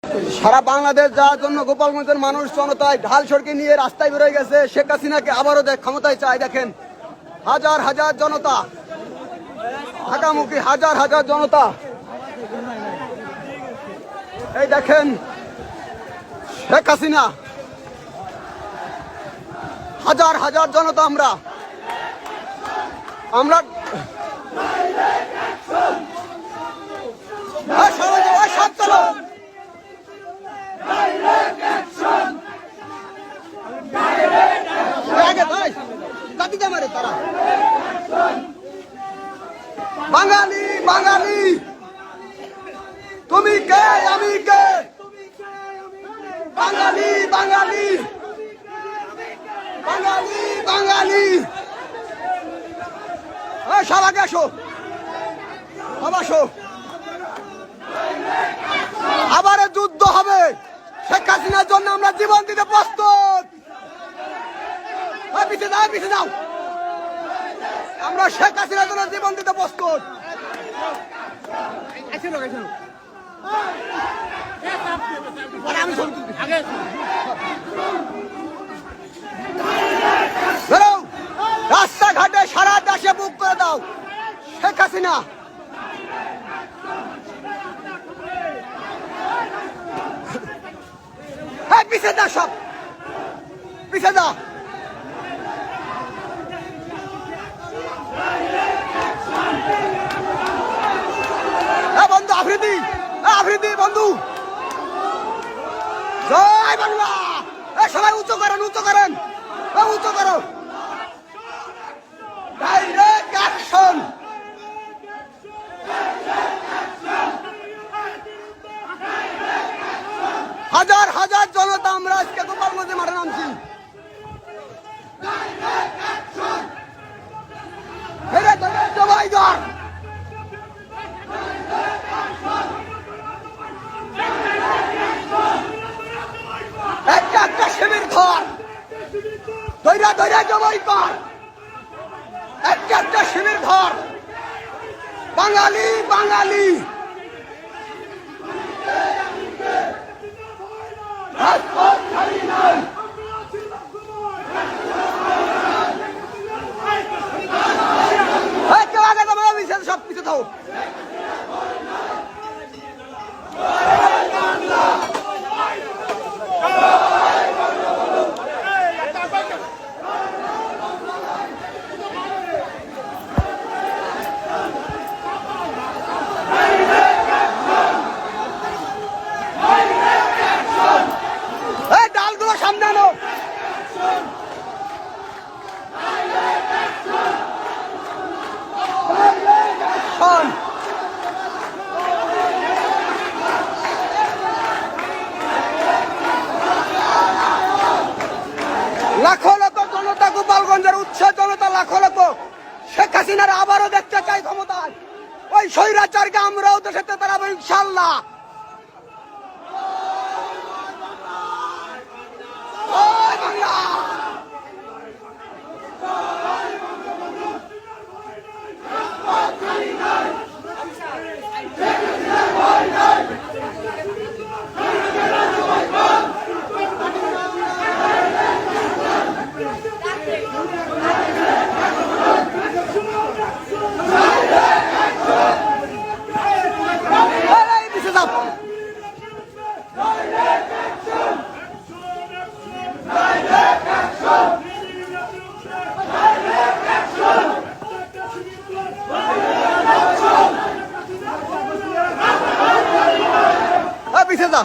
সারা বাংলাদেশ যাওয়ার জন্য গোপালগঞ্জের মানুষ জনতায় ঢাল সড়কে নিয়ে রাস্তায় বেরোয় গেছে। শেখ হাসিনাকে আবারও ক্ষমতায় চায়। দেখেন হাজার হাজার জনতা, ঢাকামুখী হাজার হাজার জনতা। এই দেখেন শেখ হাসিনা, হাজার হাজার জনতা। আমরা সব চলো তারা বাঙালি বাঙালি, তুমি কে আমি কে, বাঙালি বাঙালি বাঙালি বাঙালি। সব আগে আসো, আসো। আবার যুদ্ধ হবে। শেখ হাসিনার জন্য আমরা জীবন দিতে প্রস্তুত। পিছিয়ে যাও, পিছিয়ে যাও। আমরা শেখ হাসিনার জন্য জীবন দিতে প্রস্তুত। রাস্তাঘাটে সারা দেশে বুক করে দাও শেখ হাসিনা। পিছিয়ে যা, সব পিছিয়ে যা। বন্ধু আফ্রিদি, আফ্রিদি বন্ধু, জয় বাংলা। সবাই উচ্চ করেন, উচ্চ করেন, উচ্চ করো। Direct action. হাজার হাজার জনতা আমরা আজকে গোপালগঞ্জে মাঠে নামছি। একটা শিবির ধর, দৈরা দৈরা জবাই কর। একটা শিবির ধর। বাঙালি বাঙালি, সব কিছু থাকো। ডালগুলো সামনে আনো। লাখো লাখ জনতা, গোপালগঞ্জের উৎসাহ জনতা, লাখো লাখ। শেখ হাসিনার আবারও দেখতে চাই ক্ষমতায়। ওই স্বৈরাচারকে আমরাও দেশে তাড়াবো ইনশাল্লাহ। পিছিয়ে যা।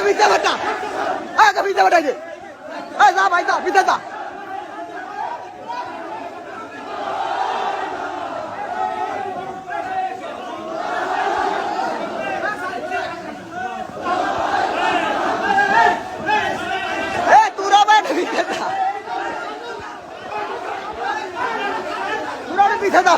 ভিতরে বেটা ভিতরে বেটাই দে যা ভাই যা ভিতরে যা পিঠে দা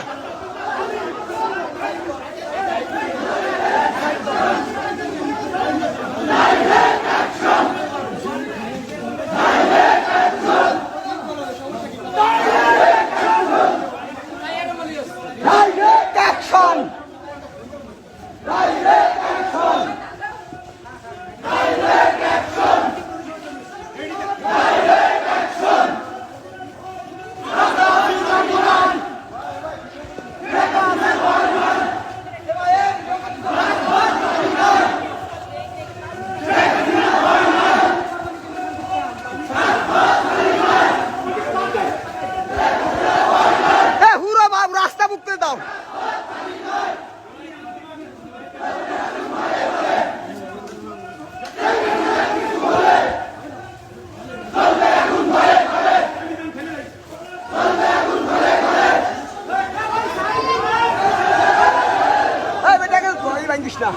কৃষ্ণা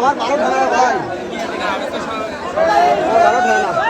আমার 12 ধারা ভাই 12 ধারা